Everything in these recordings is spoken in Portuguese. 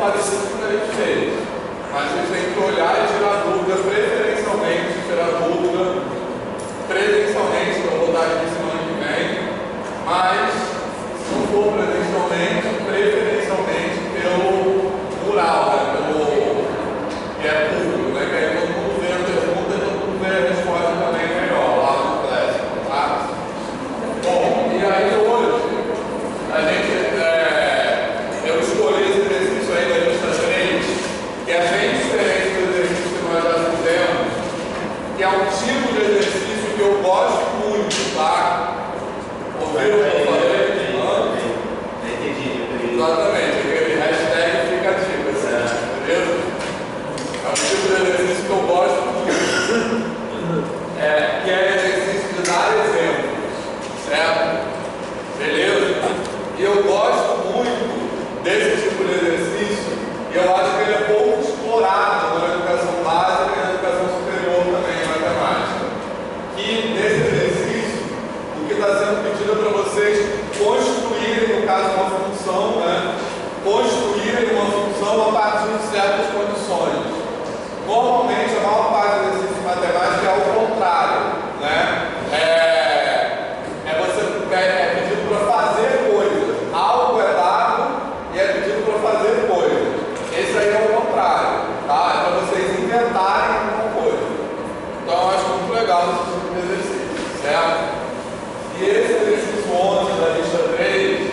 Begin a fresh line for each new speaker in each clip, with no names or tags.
parecidos com o que a gente fez. Mas a gente tem que olhar e tirar dúvida preferencialmente, presencialmente, que eu vou dar aqui semana que vem. Mas, se não for presencialmente, preferencialmente pelo mural, né? Que é público, né? Que aí todo mundo vê a pergunta e todo mundo vê a resposta também melhor lá no Classic, tá? Bom, e aí hoje a gente, eu escolhi esse exercício aí da lista 3, que é bem diferente do exercício que nós já fizemos, que é um tipo de exercício que eu gosto muito, tá? Ouviram o que eu falei? Exatamente, aquele hashtag fica a dica, certo? Beleza? É um tipo de exercício que eu gosto muito, que é exercício de dar exemplos, certo? Beleza? E eu gosto muito desse tipo de exercício e eu acho que ele é pouco explorado na educação básica e na educação superior também em matemática. E nesse exercício, o que está sendo pedido é para vocês construírem, no caso, uma função, né? Construírem uma função a partir de certas condições. Normalmente, a maior parte do exercício de matemática é ao contrário, né? É pedido para fazer coisas. Algo é dado e é pedido para fazer coisas. Esse aí é o contrário, tá? É para vocês inventarem alguma coisa. Então, eu acho muito legal esse tipo de exercício, certo? E esse exercício 11 da lista 3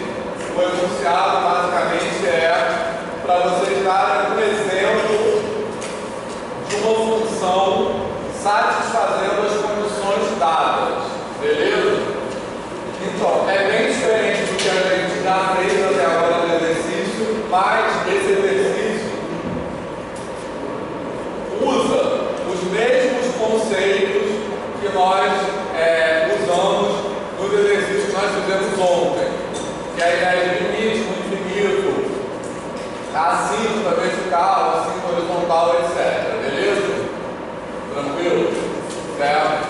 foi anunciado, basicamente, para vocês darem um exemplo de uma função satisfazendo as condições dadas, beleza? Então, é bem diferente do que a gente já fez até agora no exercício, mas esse exercício usa os mesmos conceitos que nós usamos nos exercícios que nós fizemos ontem, que é a ideia de limite com infinito, a cinta vertical, a cinta horizontal, etc. Beleza? Tranquilo? Certo?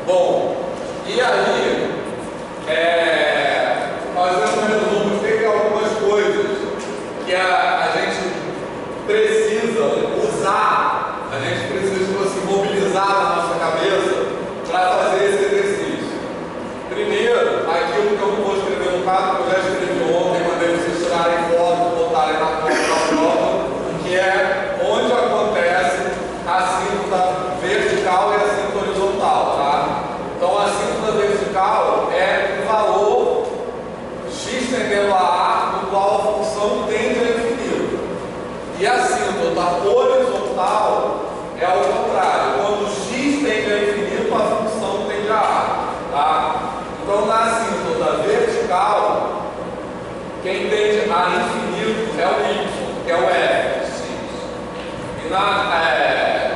Bom, e aí, nós vamos no resumo de algumas coisas que a gente precisa usar, a gente precisa se mobilizar na nossa cabeça para fazer esse exercício. Primeiro, aquilo que eu não vou escrever no caso, que eu já escrevi ontem, mandei vocês tirarem foto, botarem na foto da prova, que é onde acontece a cinta vertical e a cinta horizontal, tá? Então, a cinta vertical é o valor x tendendo a A, no qual a função tende a infinito. E a cinta horizontal é ao contrário. Quando x tende a infinito, a função tende a A, tá? Então, na assíntota vertical, quem tende a infinito é o y, que é o f, x. E na,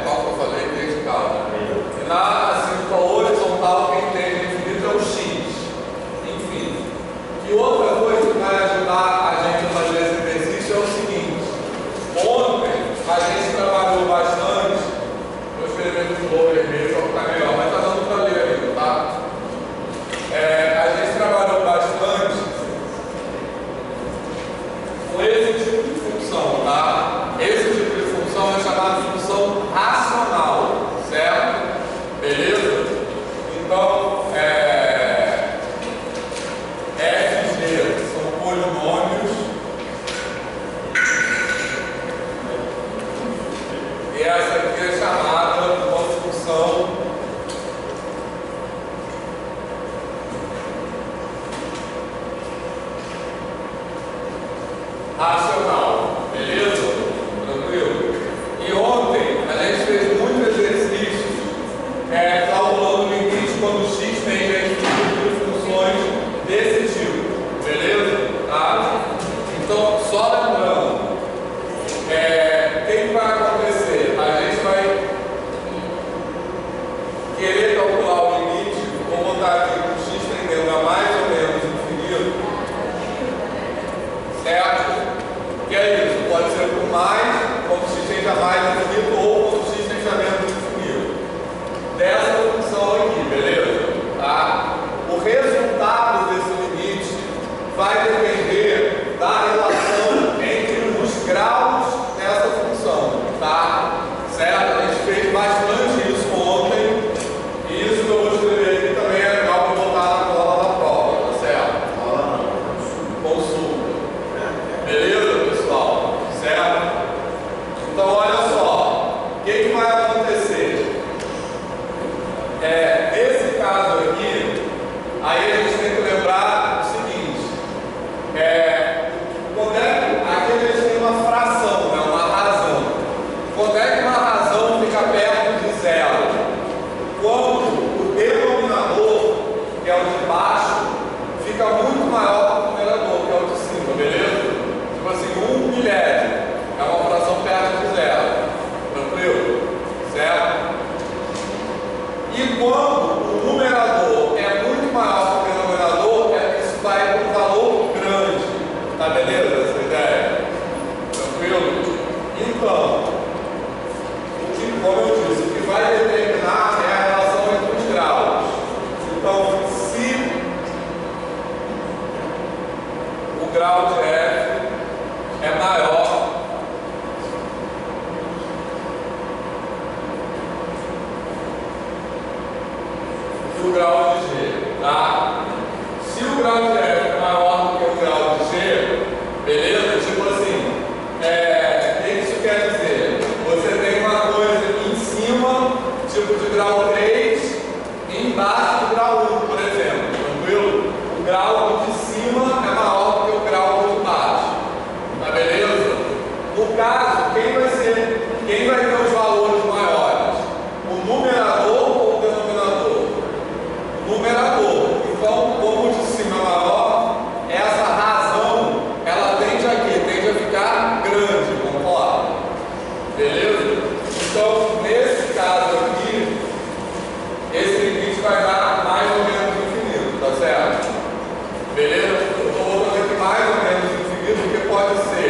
qual que eu falei? Vertical, né? E na assíntota horizontal, quem tende a infinito é o x. Enfim. E outra coisa que vai ajudar a gente a fazer esse exercício é o seguinte. Ontem, a gente trabalhou bastante. Vou escrever no flow vermelho para ficar melhor, mas está dando para ler ainda, tá? A gente trabalhou bastante com esse tipo de função, tá? Esse tipo de função é chamada de função racional, certo? Beleza? Então, FG são polinômios e essa aqui é chamada de uma função racional, beleza? Tranquilo? E ontem a gente fez muitos exercícios calculando o limite quando x tende a infinito de funções desse tipo, beleza? Tá? Então, só lembrando, o que vai acontecer? A gente vai querer calcular o limite, vou botar aqui com x tendendo a mais ou menos infinito, certo? Que é isso, pode ser por mais, quando x tende a mais infinito, ou quando x tende a menos infinito. Dessa função aqui, beleza? Tá? O resultado desse limite vai depender da relação entre os graus o grau de F é maior que o grau de G, tá? Se o grau de F é maior do que o grau de G, beleza? Tipo assim, o que isso quer dizer? Você tem uma coisa em cima, tipo de grau 3, e embaixo do grau 1, por exemplo, tranquilo? O grau de cima é maior do que o grau de baixo, tá beleza? No caso, quem vai ter os valores maiores? O numerador ou o denominador? O numerador. Então, como o de cima é maior, essa razão, ela tende a quê? Tende a ficar grande, concorda? Beleza? Então, nesse caso aqui, esse limite vai dar mais ou menos infinito, tá certo? Beleza? Eu estou botando aqui mais ou menos infinito, porque pode ser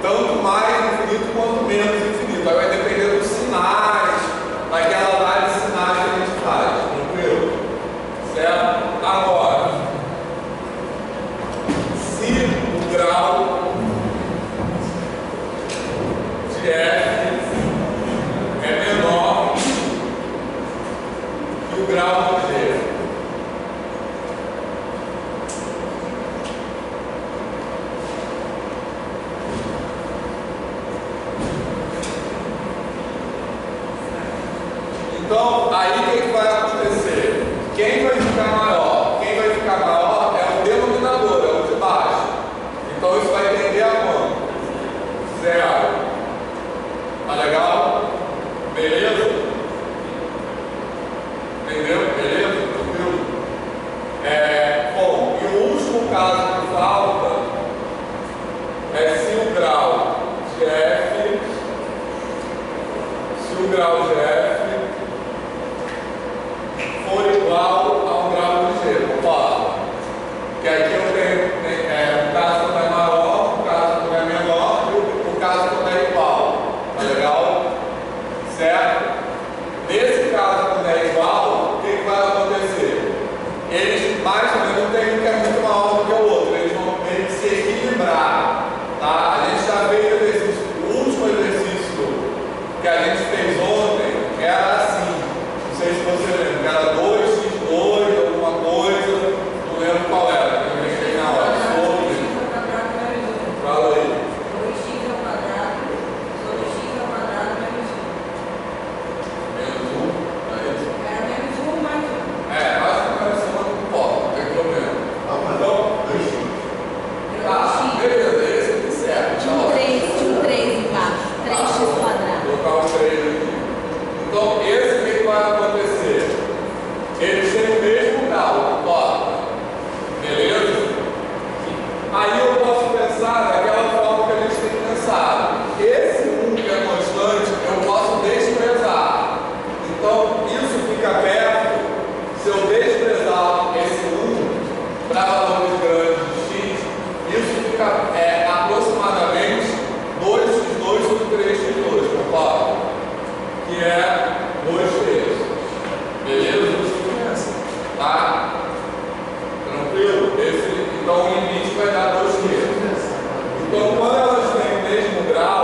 tanto mais infinito quanto menos infinito. Aí vai depender dos sinais, daquela análise de sinais que a gente faz, tranquilo? Certo? Agora, se o grau de F é menor que o grau de G, então, aí o que vai acontecer? Quem vai ficar maior? Quem vai ficar maior é o denominador, é o de baixo. Então, isso vai tender a quanto? Zero. Tá legal? Beleza? Entendeu? Beleza? Tranquilo? Bom, e o último caso que falta é se o grau de F, for igual ao grau de G, concorda? Que aqui eu tenho o caso quando é maior, o caso quando é menor e o caso quando é igual. Tá legal? Certo? Nesse caso quando é igual, o que vai acontecer? Eles mais ou menos não tem um que é muito maior do que o outro, eles vão meio que se equilibrar. Tá? A gente já fez o exercício, o último exercício que a gente fez ontem era assim, não sei se você lembra, era 2x2, alguma coisa, não lembro qual era, eu lembrei na hora. Fala aí.
2x ao quadrado, sobre x ao quadrado menos 1.
Menos 1, é isso?
Era menos 1 mais 1.
Mas a comparação não importa, não tem problema. Então, 2x. Beleza, esse aqui serve.
Tinha um 3 embaixo, 3x quadrado.
Vou colocar o 3 aqui. Então, esse o que vai acontecer? Eles têm o mesmo grau, concorda? Beleza? Aí eu posso pensar daquela forma que a gente tem que pensar. Esse 1 que é constante, eu posso desprezar. Então, isso fica perto. Se eu desprezar esse 1 para valores grandes de x, isso fica aproximadamente 2x2 sobre 3x2, concorda? Que é 2 terços. Beleza? Tá? Tranquilo? Então o limite vai dar 2 terços. Então quando elas têm o mesmo grau,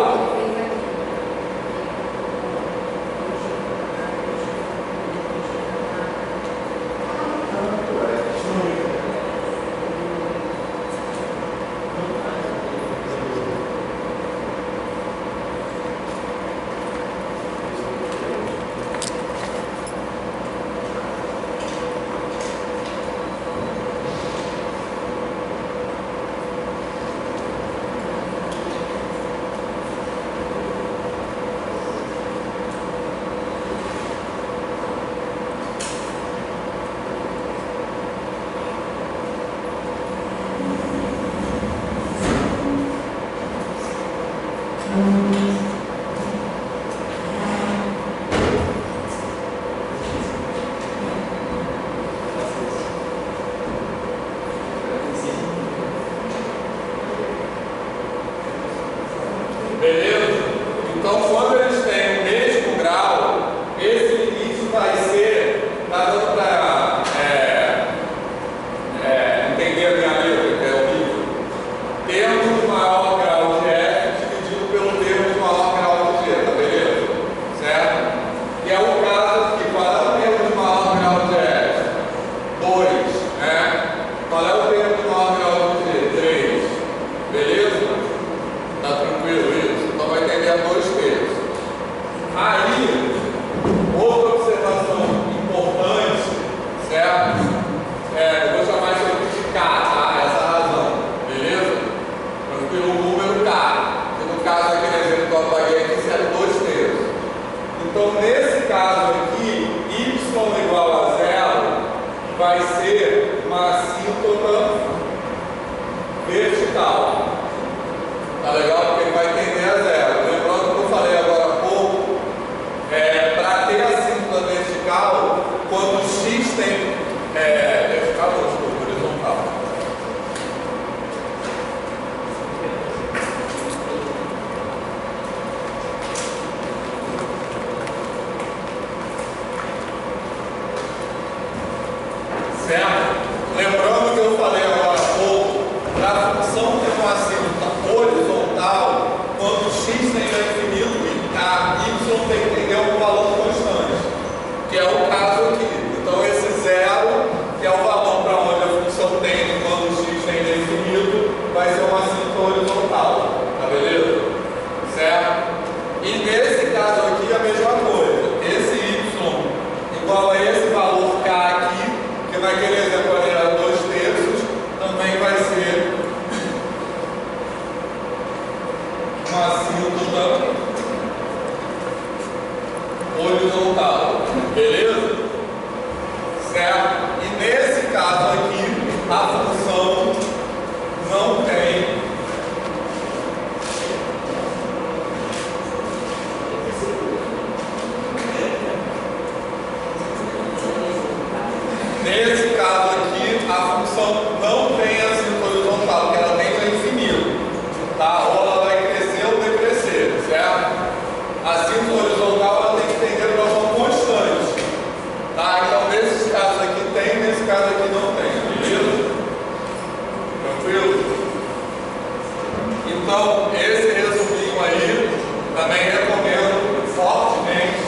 Então, esse resuminho aí, também recomendo fortemente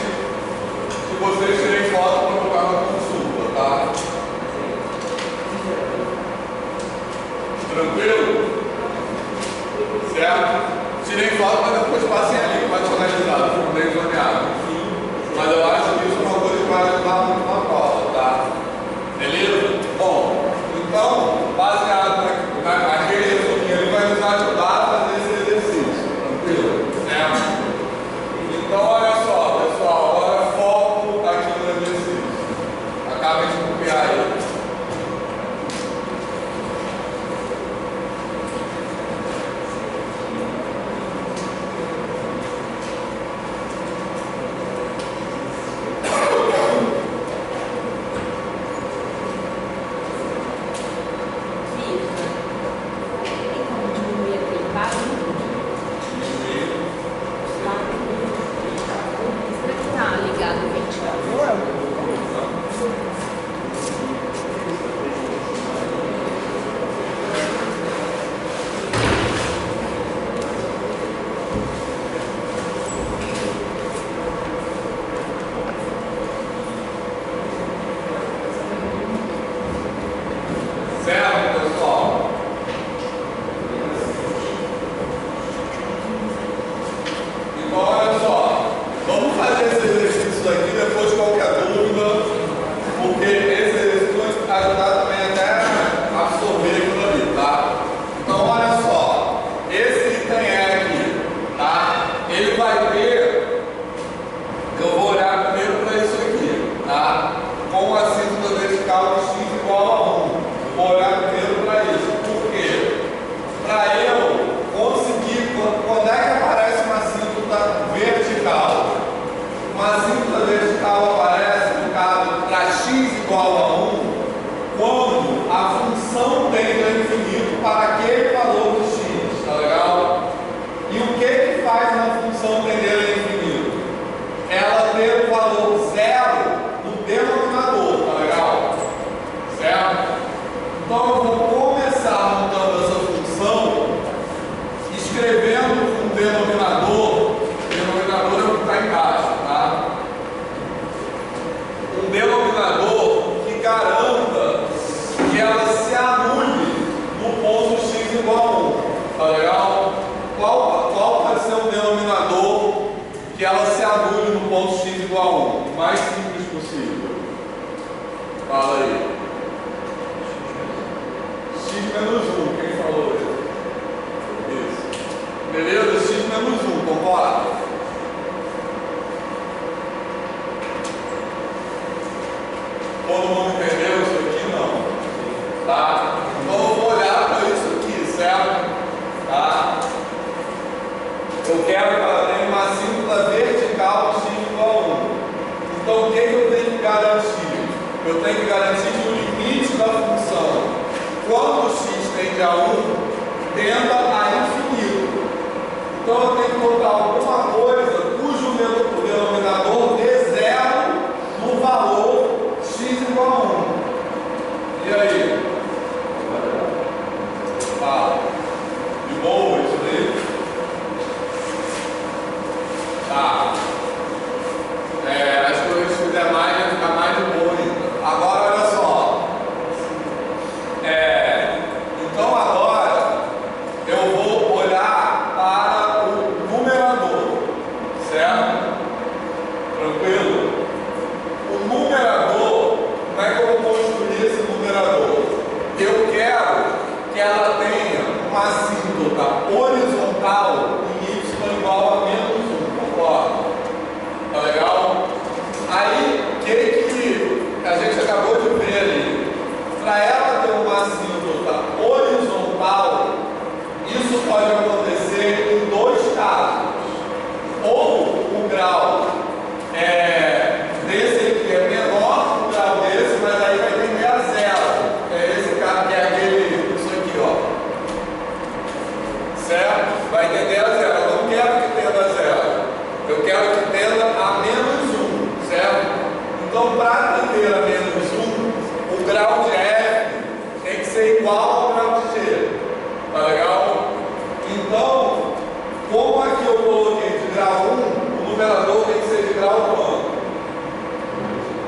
que vocês tirem foto para colocar na consulta, tá? Tranquilo? Certo? Tirem foto, mas depois passem ali para personalizar, não tem zoneado. Mas eu acho que isso é uma coisa que vai ajudar muito na prova, tá? Beleza? Bom, então, baseado naquele resuminho, ele vai nos ajudar a fazer esse exercício. Tranquilo? Certo? Então, olha só, pessoal, agora foco aqui no exercício. Acabem de copiar aí. Igual ao grau de G, tá legal? Então, numerador tem que ser de grau quanto?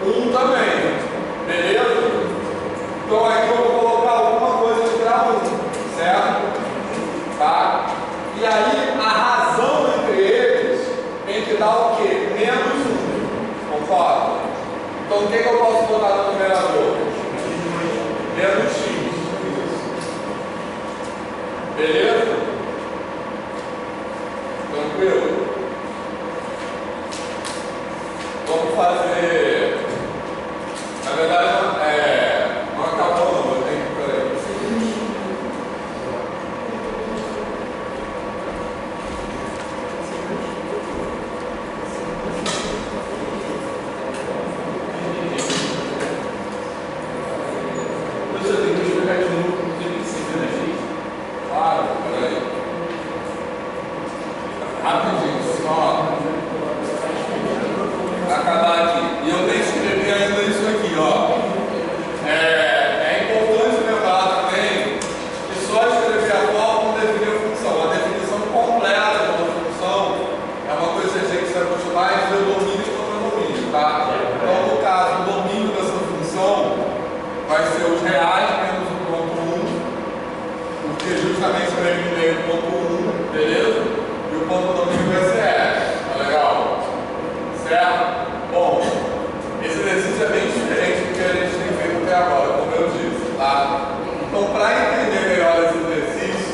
1 também. Beleza? Então aqui eu vou colocar alguma coisa de grau 1, certo? Tá? E aí a razão entre eles tem que dar o quê? Menos 1. Concorda? Então o que eu posso botar no numerador? Menos x. Beleza? Tranquilo? Vamos fazer. Na verdade, não acabou não, eu tenho que. Peraí.
Você tem que explicar de novo como tem que ser, né, gente?
Claro, peraí. Rapidinho, só. Acabar aqui. E eu tenho que escrever ainda isso aqui, ó. É importante lembrar também que só escrever a fórmula não definir a função. A definição completa de uma função é uma coisa que a gente se acostumar a dizer domínio contra domínio, tá? Então, no caso, o domínio dessa função vai ser os reais menos o ponto 1, porque justamente para ele o ponto 1, beleza? E o ponto domínio vai ser f. Tá legal? Certo? Bom, esse exercício é bem diferente do que a gente tem feito até agora, como eu disse, tá? Então, para entender melhor esse exercício,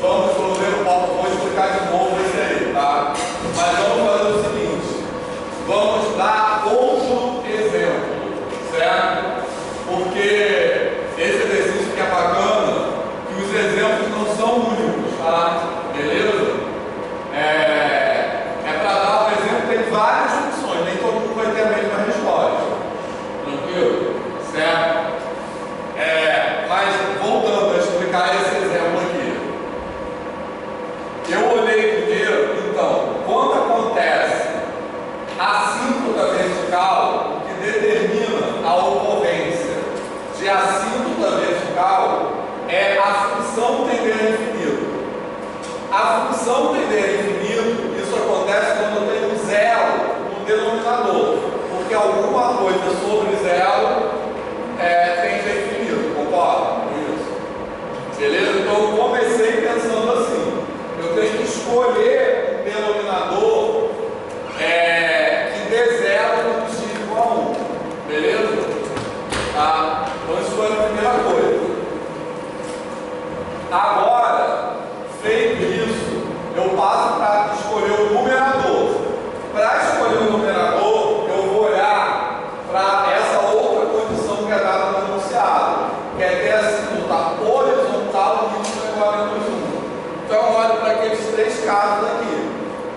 vamos desenvolver o palco, vou explicar de novo esse aí, tá? Mas vamos fazer o seguinte, vamos dar outro exemplo, certo? Porque esse exercício que é bacana, que os exemplos não são únicos, tá? Beleza? Para dar um exemplo, tem várias funções, nem todo mundo vai ter a mesma resposta. Tranquilo? Certo? Mas voltando a explicar esse exemplo aqui. Eu olhei primeiro, então, quando acontece assíntota vertical, o que determina a ocorrência de assíntota vertical é a função tender a infinito. A função tender a infinito, isso acontece quando eu tenho um zero no denominador, porque alguma coisa sobre zero tende a infinito, concorda com isso? Beleza? Então eu comecei pensando assim, eu tenho que escolher um denominador que dê zero no x igual a 1, beleza? Tá? Então isso foi a primeira coisa. Agora, feito isso, eu passo para escolher o numerador. Para escolher o numerador, eu vou olhar para essa outra condição que é dada no enunciado, que é ter a assíntota horizontal e igual a menos 1. Então eu olho para aqueles três casos aqui.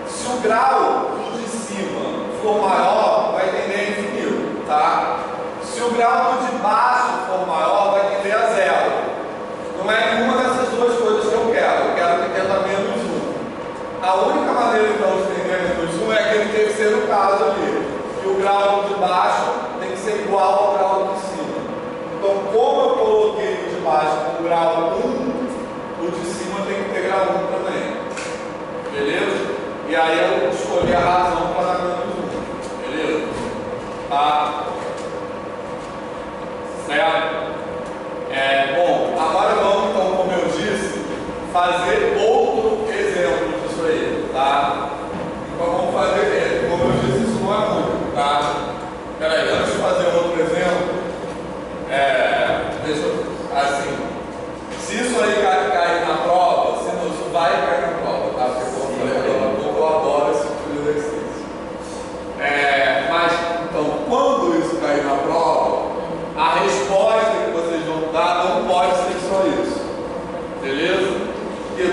Se o grau do de cima for maior, vai tender a infinito, tá? Se o grau do de baixo for maior, vai tender a zero. Não é nenhuma dessas duas coisas que eu quero que tenda menos 1. A única maneira então de tender menos 1 é aquele terceiro caso ali, que o grau de baixo tem que ser igual ao grau de cima. Então, como eu coloquei o de baixo com o grau 1, o de cima tem que ter grau 1 também. Beleza? E aí eu escolhi a razão para dar menos 1. Beleza? Tá? Certo? Bom, agora vamos, então, como eu disse, fazer outro exemplo disso aí, tá? Então vamos fazer, como eu disse, isso não é muito, tá? Peraí, antes de fazer outro exemplo, deixa eu, assim, se isso aí cair na prova, se não, isso vai cair na prova, tá? Porque como eu falei agora há pouco, eu adoro esse tipo de exercício. Mas, então, quando isso cair na prova, a resposta que vocês vão dar não pode ser só isso, beleza? Porque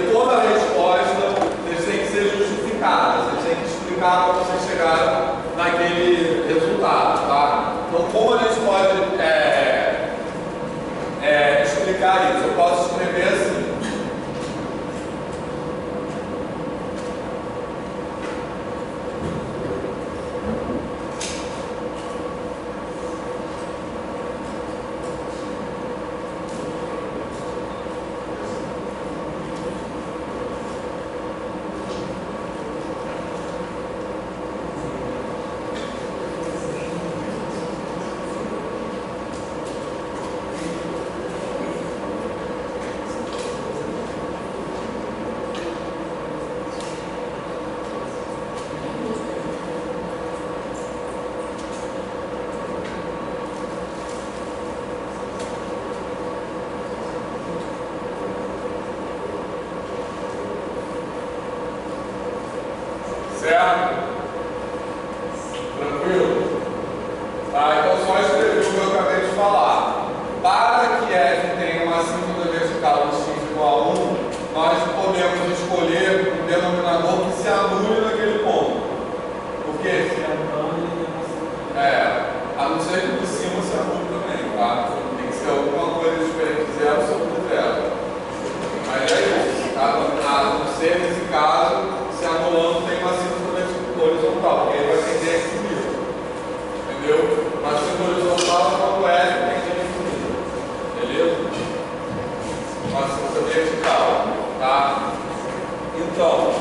vertical, tá? Então,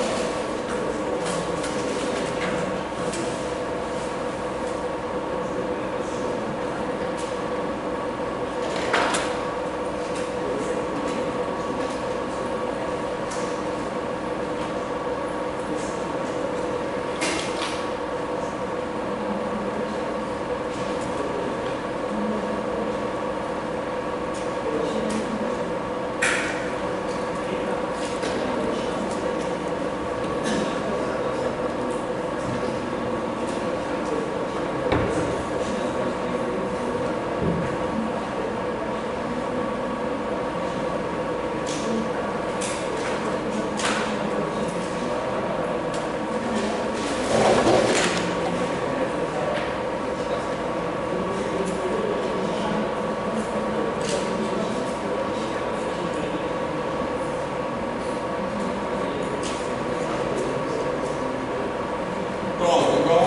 pronto, então,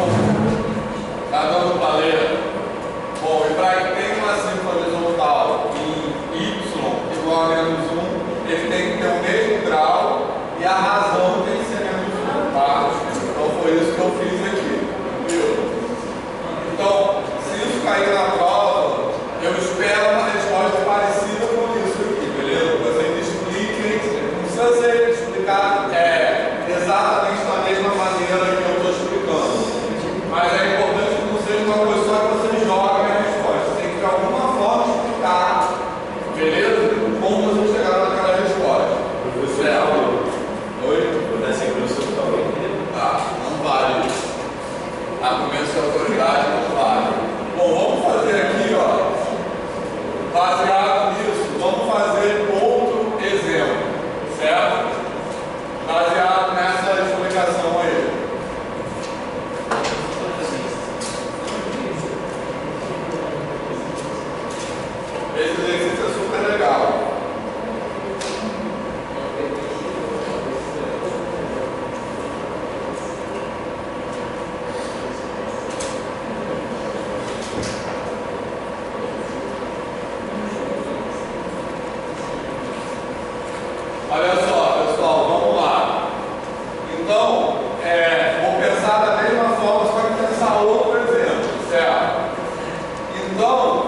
tá dando pra ler? Bom, e para que tenha uma cifra horizontal em y igual a menos 1, ele tem que ter o mesmo grau e a razão tem que ser menos 1, tá? Então foi isso que eu fiz aqui, viu? Então, se isso cair na prova, eu espero uma resposta parecida com isso aqui, beleza? Vocês expliquem, não precisa ser explicado exatamente da mesma maneira que eu estou explicando. Mas é importante que não seja uma coisa só que vocês joguem a resposta. Tem que de alguma forma explicar, beleza? Como vocês chegaram naquela resposta. Certo? Oi? Tá, não vale. Argumento de autoridade não vale. Bom, vamos fazer aqui, ó. Baseado nisso, vamos fazer outro exemplo. Certo? Baseado nessa explicação aí. Esse exercício é super legal. Olha só, pessoal, vamos lá. Então, vou pensar da mesma forma, só que pensar outro exemplo, certo? Então,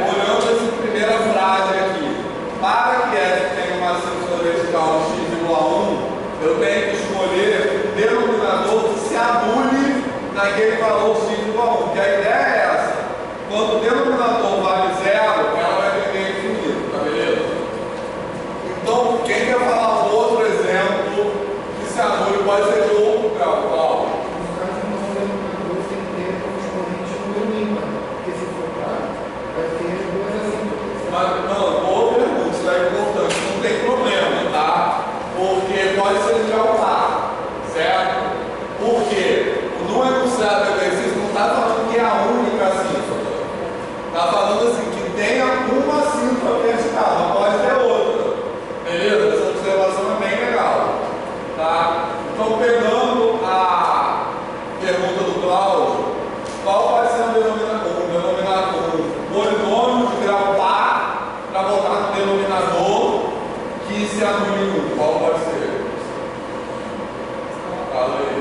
olhando essa primeira frase aqui, para que f tenha uma cifra vertical x igual a 1, eu tenho que escolher denominador que se anule naquele valor x igual a 1, que a ideia é essa. Quando o denominador vale 0, ela vai ter infinito, tá beleza? Então, quem quer falar um outro exemplo que se anule pode ser de outro grau, Paulo? Mas, não, boa pergunta, isso é importante, não tem problema, tá? Porque pode ser de grau par, certo? Porque o número certo do exercício não está falando que é a única cifra. Está falando assim, que tenha uma cifra vertical, não pode ter outra. Beleza? Essa observação é bem legal. Tá? Então, pegando a pergunta do Cláudio, qual vai ser o denominador? Um polinômio de grau par para botar no denominador que se anule em 1. Qual pode ser? Fala aí.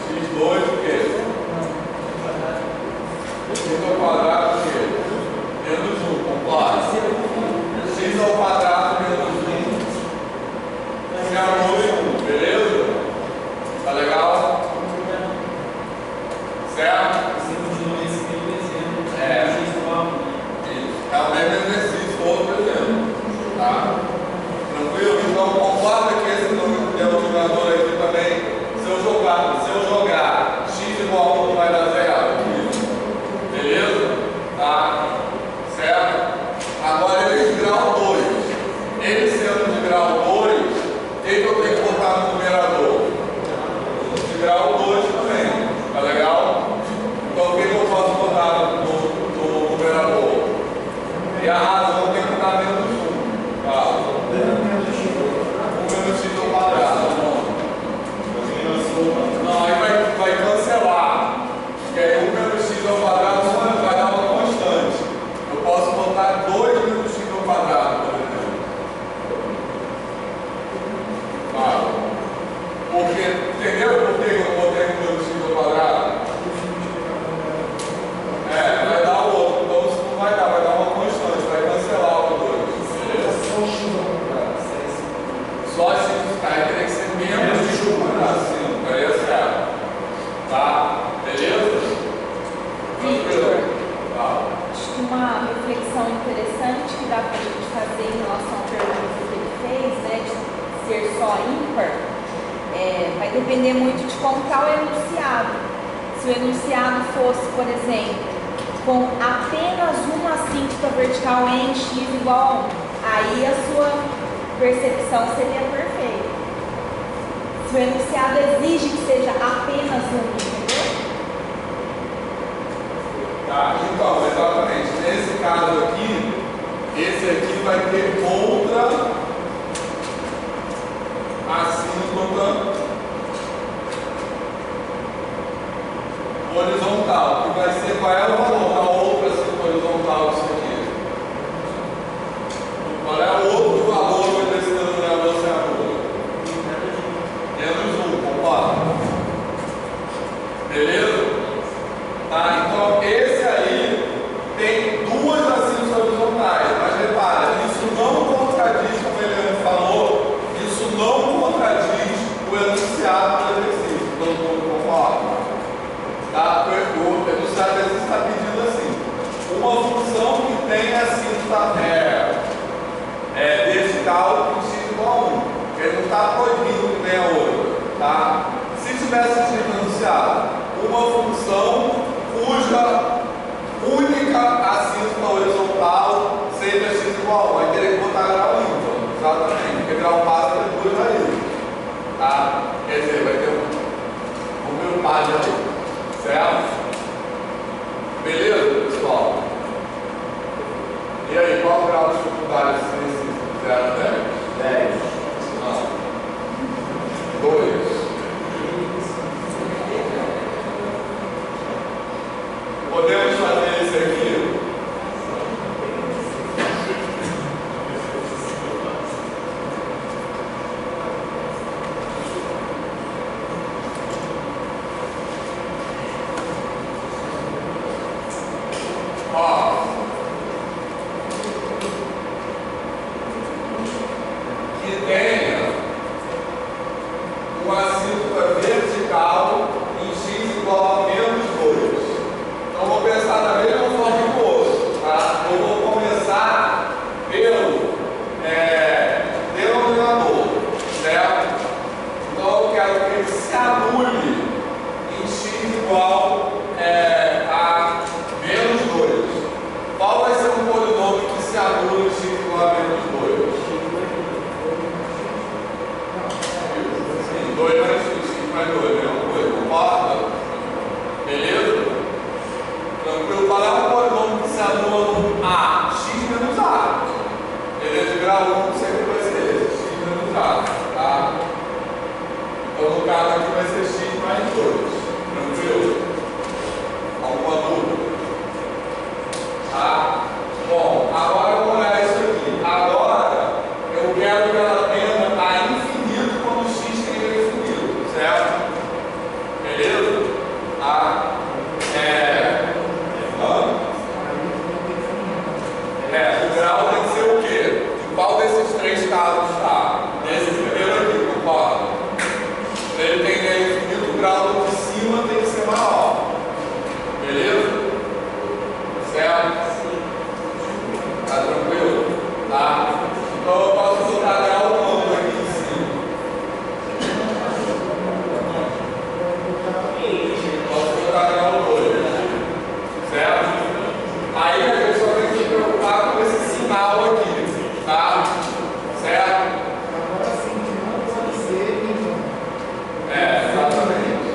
X2 o quê? X ao quadrado o quê? Menos 1, concorda? X ao quadrado menos 1 se anula em 1, beleza? Tá legal? Certo? É o mesmo exercício, outro exemplo. Tá? Tranquilo? Então concorda que esse denominador aqui também, se eu jogar x igual a 1 vai dar 0. Beleza? Tá? Certo? Agora ele é de grau 2. Ele sendo de grau 2, o que eu tenho que botar no numerador? De grau 2 também. Tá legal? Então o que eu posso botar no numerador? E a razão tem que estar menos 1. Tá? 1 menos x ao quadrado. Não, aí vai cancelar. Porque aí 1 menos x ao quadrado vai dar uma constante. Eu posso botar 2 menos x
depender muito de como está o enunciado. Se o enunciado fosse, por exemplo, com apenas uma assintosa vertical em x igual a 1, aí a sua percepção seria perfeita. Se o enunciado exige que seja apenas uma, entendeu?
Tá, então, exatamente. Nesse caso aqui, esse aqui vai ter outra assíntota horizontal, que vai ser qual é o valor da outra assíntota horizontal disso aqui? Qual é o outro valor que vai ter sido na negociadora? Menos 1, concorda? Beleza? Tá, então esse aí tem duas assíntocas horizontais, mas repara, isso não contradiz, como ele falou, isso não contradiz o enunciado do exercício. Todo mundo concorda? Tá? O enunciado do exercício está pedindo assim: uma função que tem assíntota vertical em x igual a 1. Ele não está proibindo que tenha outra. Tá? Se tivesse escrito enunciado, uma função cuja única assíntota horizontal seja x igual a 1, vai ter que botar grau ímpar. Exatamente, porque grau par tem duas raízes. Tá? Quer dizer, vai ter um número par de raízes. Certo? Beleza, pessoal? E aí, qual o grau de dificuldade desse exercício? 0 a 10? 10. Não. 2. Podemos fazer esse aqui? Ó. Que tenha uma assíntota vertical em x igual a menos 2. Então, vou pensar da mesma forma que o outro, tá? Eu vou começar pelo denominador, certo? Então, eu quero que ele se anule em x igual a menos 2. Qual vai ser o polinômio que se anula em x igual a menos 2? Sim, 2 mais x mais 2, mesma coisa, concorda? Beleza? Tranquilo? Qual é o polinômio que se anula no a? X menos a. Beleza? De grau 1 sempre vai ser esse, x menos a. Tá? Então, no caso aqui vai ser x mais 2. Tranquilo? Alguma dúvida? Tá? Bom, agora eu vou olhar isso aqui. Agora, eu quero que ela tenda a infinito quando x tende a infinito, certo? Beleza? Tá? O grau tem que ser o quê? Em qual desses três casos está? Nesse primeiro aqui, concorda? Se ele tende a infinito, o grau de cima tem que ser maior. Beleza? Certo? Tá tranquilo? Tá? Então eu posso botar grau quanto aqui em cima? Posso botar grau 2. Certo? Aí a gente só tem que se preocupar com esse sinal aqui. Tá? Certo?
Agora sim, não pode ser então.
Exatamente.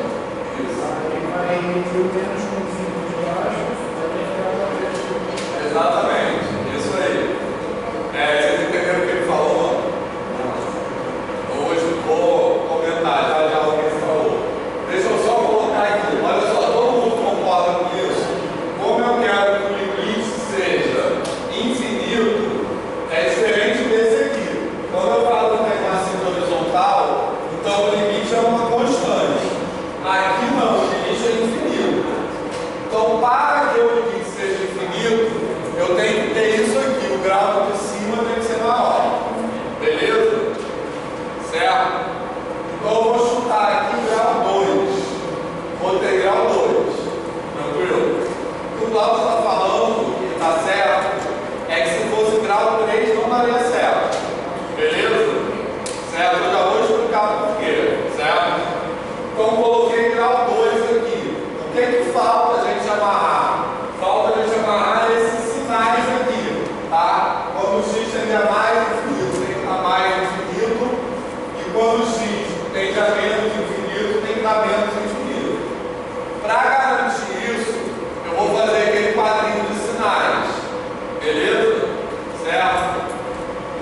Isso.
Aí vai entre o menos com 5 de baixo, vai ficar
Exatamente. Isso aí. Vocês entenderam o que ele falou? Hoje vou comentar já o que ele falou. Deixa eu só colocar aqui. Olha só, todo mundo concorda com isso? Como eu quero que o limite seja infinito, é diferente desse aqui. Quando eu falo que tem uma assíntota horizontal, então o limite é uma constante. Aqui não, o limite é infinito. Então, para que o limite seja infinito, eu tenho que ter isso aqui. O grau de cima tem que ser maior. Beleza? Certo? Então, eu vou chutar aqui o grau 2. Vou ter grau 2. Tranquilo? O que o Cláudio está falando, que está certo, é que se fosse grau 3 não daria certo. Beleza? Certo? Eu já vou explicar por quê. Certo? cruzamentos infinitos. Para garantir isso, eu vou fazer aquele quadrinho de sinais. Beleza? Certo?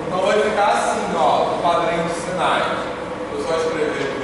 Então vai ficar assim, ó, o quadrinho de sinais. Vou só escrever aqui.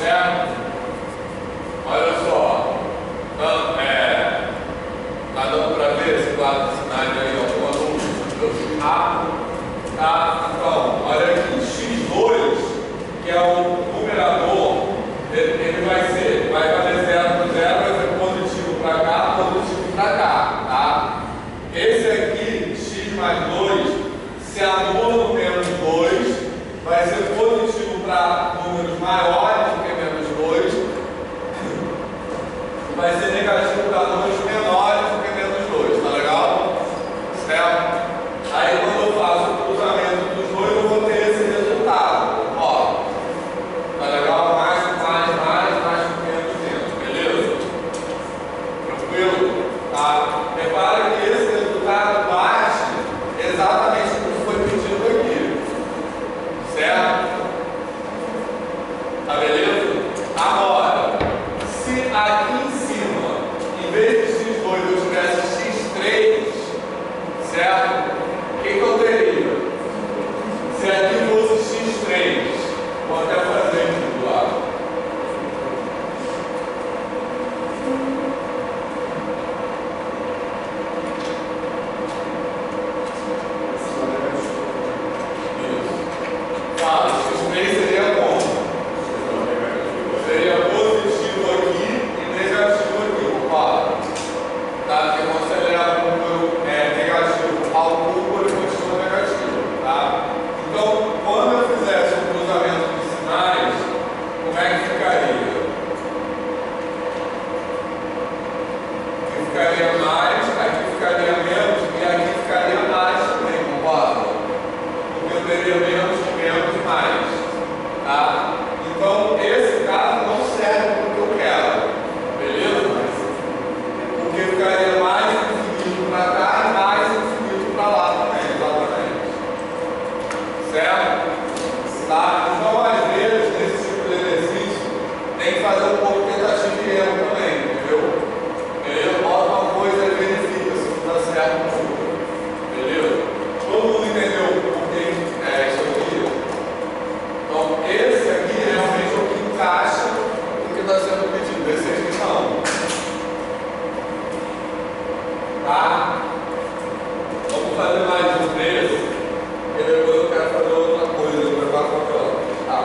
Certo? Olha só. Então, tá dando para ver esse quadro de sinais aí, ó, quando eu fui rápido, tá? Então, olha aqui, x2, que é o numerador, ele vai valer 0 para 0, vai ser positivo para cá, positivo para cá, tá? Esse aqui, x mais 2, se anula no menos 2, vai ser positivo para números maiores do que menos 2, vai ser negativo para números menores do que menos 2, tá legal? Certo? Aí quando eu faço o cruzamento dos dois, eu vou ter esse resultado. Ó, tá legal? Mais, menos, beleza? Tranquilo? Tá? Repara que esse resultado bate exatamente o que foi pedido aqui. Certo? Tá beleza? Agora, se aqui em cima, em vez de x2 eu tivesse x3, certo? O que eu teria? Se aqui fosse x3, vou até fazer aqui do lado. Isso. Fala, x3 seria como? Seria positivo aqui e negativo aqui. Fala. Tá? Porque quando você leva um número negativo ao cubo, ele continua negativo. Tá? Então, quando eu fizesse um cruzamento de sinais, como é que ficaria? Aqui ficaria mais, aqui ficaria menos e aqui ficaria mais também, concorda? Porque eu teria menos, mais. Tá? Então, esse caso não serve para o que eu quero. Beleza? Porque ficaria mais infinito para cá e mais infinito para lá também, exatamente. Certo? Tá? Então, às vezes, nesse tipo de exercício, tem que fazer um pouco de tentativa e erro também, entendeu? Beleza? Bota uma coisa e verifica se não está certo ou não. Beleza? Todo mundo entendeu por que é isso aqui? Então, esse aqui realmente é o que encaixa no que está sendo pedido. Esse aqui não. Tá? Vamos fazer mais um desse, e depois eu quero fazer outra coisa, preparar qualquer outra. Tá?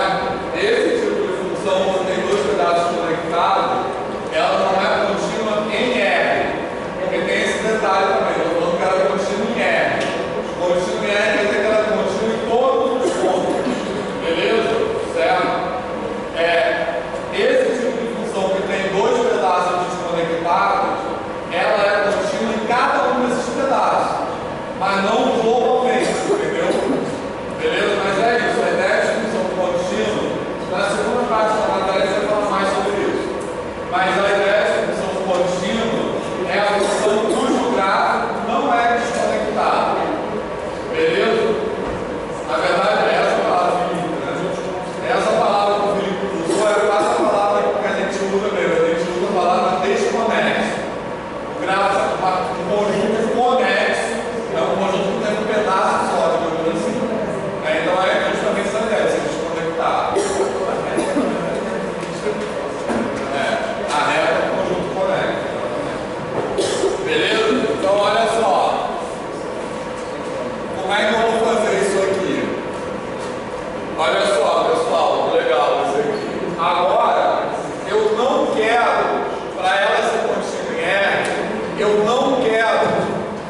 certo? Esse tipo de função, quando tem dois pedaços conectados, ela não é contínua em R, porque tem esse detalhe também. Eu estou falando que ela é contínua em R. Contínua em R quer dizer que ela é contínua em todos os pontos, beleza? Certo? Esse tipo de função que tem dois pedaços desconectados, ela é contínua em cada um desses pedaços, mas não globalmente, entendeu? Beleza? Mas é isso, a ideia de função contínua, na segunda parte da matéria você fala mais sobre isso. Mas a ideia de função contínua é a função cujo gráfico não é desconectado. Beleza? Na verdade é essa palavra, Felipe, né? Essa palavra que o Felipe usou é quase a palavra que a gente usa mesmo. A gente usa a palavra desconexo. O gráfico, um conjunto conexo, é um conjunto que tem um pedaço só, digamos assim. Então é justamente essa ideia, se desconectar. A reta é um conjunto conexo. Beleza? Então olha só. Como é que eu vou fazer isso aqui? Olha só, pessoal, legal isso aqui. Agora, eu não quero, para ela ser contínua em R, eu não quero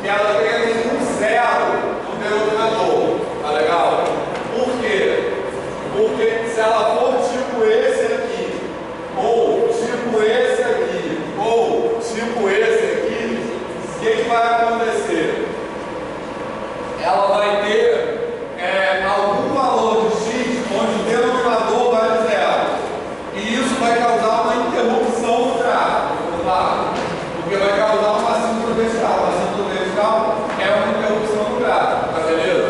que ela tenha nenhum zero no denominador. Tá legal? Por quê? Porque se ela for tipo esse aqui, ou tipo esse aqui, ou tipo esse aqui, o que vai acontecer? Ela vai ter algum valor de x onde o denominador vale zero. E isso vai causar uma interrupção no gráfico, tá? Porque vai causar uma assíntota vertical. Uma assíntota vertical é uma interrupção no gráfico, tá beleza?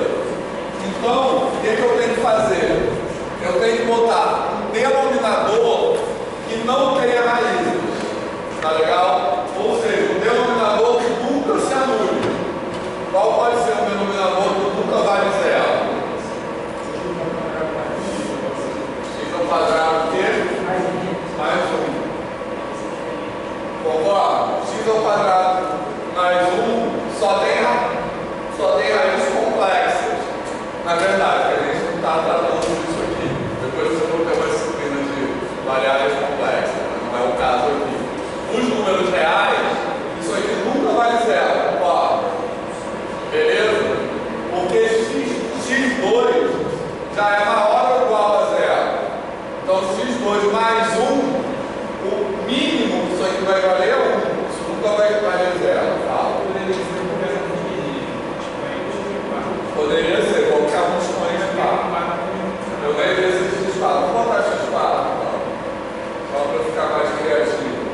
Então, o que eu tenho que fazer? Eu tenho que botar um denominador que não tenha raízes, tá legal? Ou seja, um denominador que nunca se anule. Qual pode ser um denominador que nunca vale zero? X ao quadrado quê? Mais 1. Concorda? X ao quadrado mais 1 só tem raízes complexas. Na verdade, a gente não está tratando disso aqui. Depois você vai ter uma disciplina de variáveis complexas, mas não é o caso aqui. Os números reais, isso aqui nunca vale zero, concorda? Beleza? Porque x2 já é maior ou igual a zero. Então, x2 mais 1, o mínimo que isso aqui vai valer é 1. Isso nunca vai valer zero. Tá? Poderia ser, colocar um expoente lá. Eu nem vi esse x4. Vou botar x4, então. Só para ficar mais criativo.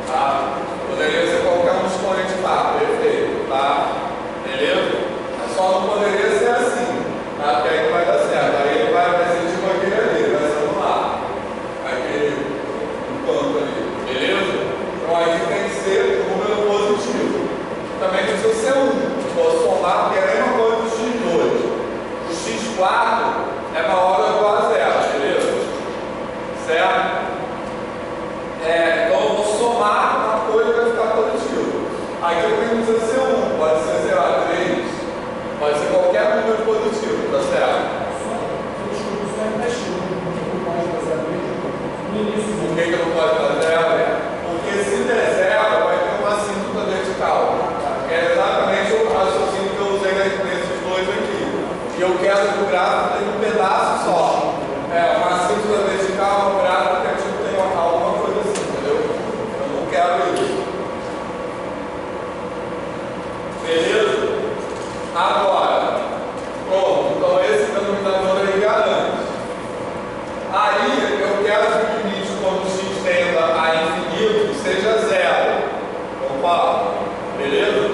Tá? Poderia ser qualquer um expoente lá, perfeito, tá? Beleza? Só não poderia ser assim, tá? Porque aí não vai dar certo. Aí ele vai ser tipo aquele ali, vai ser no lá. Aquele canto ali, beleza? Então aí tem que ser um número positivo. Também precisa ser 1. Posso somar, porque é a mesma coisa do x2. O x4 é maior ou igual a zero, beleza? Certo? Então eu vou somar uma coisa e vai ficar positivo. Aqui eu tenho que ser 1, pode ser, sei lá, 3, pode ser qualquer número positivo, tá certo? Por que eu não posso fazer zero? Porque se der zero, vai ter uma assíntota vertical. É exatamente o raciocínio que eu usei nesses dois aqui. E eu quero que o gráfico tenha um pedaço só. Uma assíntota vertical, um gráfico que tipo tem alguma coisa assim, entendeu? Eu não quero isso. Beleza? Agora, pronto, então esse denominador aí garante. Aí eu quero que o limite quando x tenda a infinito seja zero. Opa, beleza?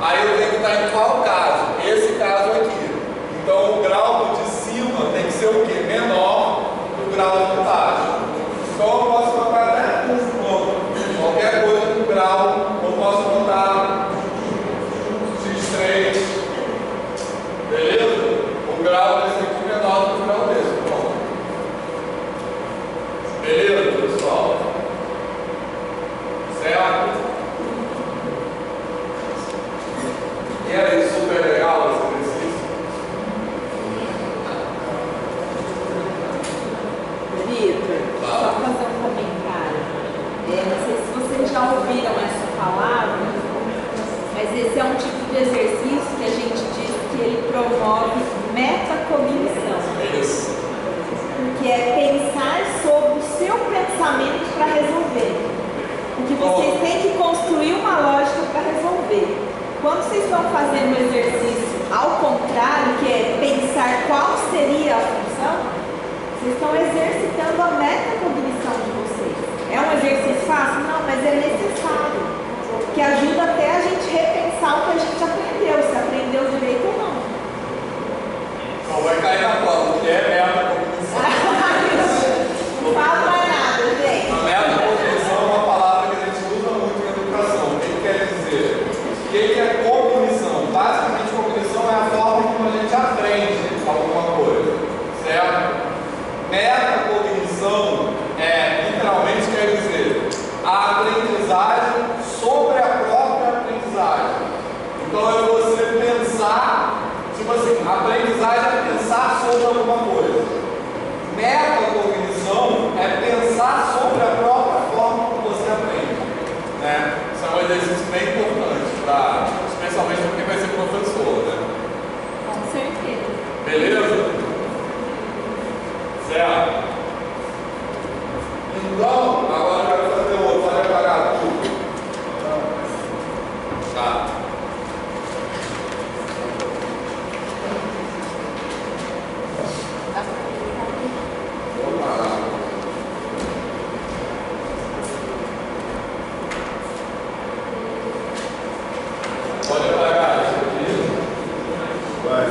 Aí eu tenho que estar em qual caso? Esse caso aqui. Então o grau de cima tem que ser o quê? Menor do grau de baixo. Então eu posso botar até qualquer coisa com grau, eu posso botar x3, beleza? O grau desse aqui é menor do que o grau desse. Pronto. Beleza, pessoal? Certo? E aí, super legal esse exercício?
exercício que a gente diz que ele promove metacognição,
Isso.
que é pensar sobre o seu pensamento para resolver. Porque vocês têm que construir uma lógica para resolver. Quando vocês estão fazendo o exercício ao contrário, que é pensar qual seria a função, vocês estão exercitando a metacognição de vocês. É um exercício fácil? Não, mas é necessário. Que ajuda até a gente repensar o que a gente aprendeu, se aprendeu direito ou não.
Não vai cair na prova, porque é metacognição.
Não falo mais nada, gente.
A metacognição é uma palavra que a gente usa muito em educação. O que quer dizer? O que é cognição? Basicamente, cognição é a forma como a gente aprende alguma coisa, certo? Metacognição literalmente quer dizer a aprendizagem sobre a própria aprendizagem. Então é você pensar, tipo assim, a aprendizagem é pensar sobre alguma coisa. Metacognição é pensar sobre a própria forma como você aprende, né? Isso é um exercício bem importante, especialmente para quem vai ser professor, né?
Com certeza.
Beleza? Certo? Então, agora eu quero fazer outro. Pode apagar tudo. Tá. Vou parar. Pode apagar isso aqui. Vai.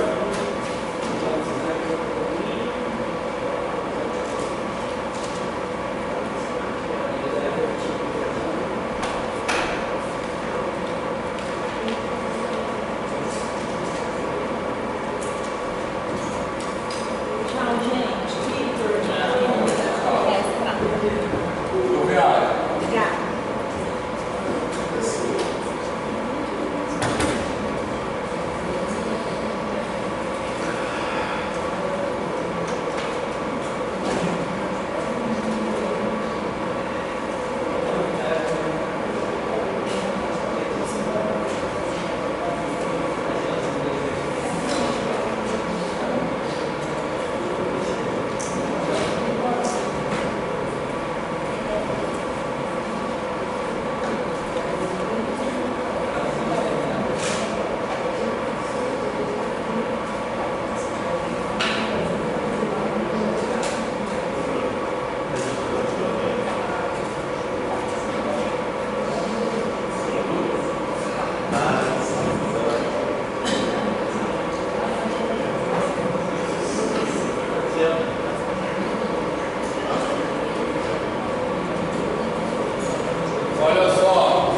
Tchau, gente. Vitor, palestra.
Obrigado.
Obrigada.
Olha só.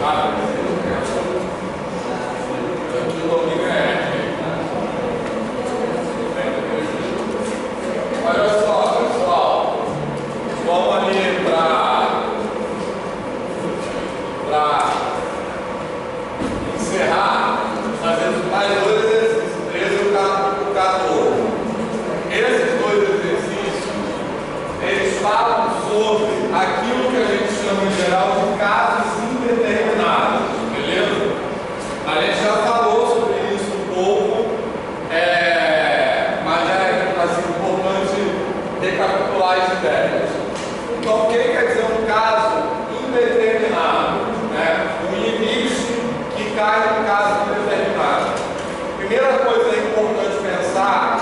Aqui o domingo olha só, pessoal. Vamos ali para encerrar, fazendo mais dois exercícios, 13 e o 14. Esses dois exercícios, eles falam sobre aquilo que a gente chama em geral de casos indeterminados, beleza? A gente já falou sobre isso um pouco, mas é assim, importante recapitular as ideias. Então, o que quer dizer um caso indeterminado? Né? Um limite que cai no caso indeterminado. Primeira coisa importante pensar,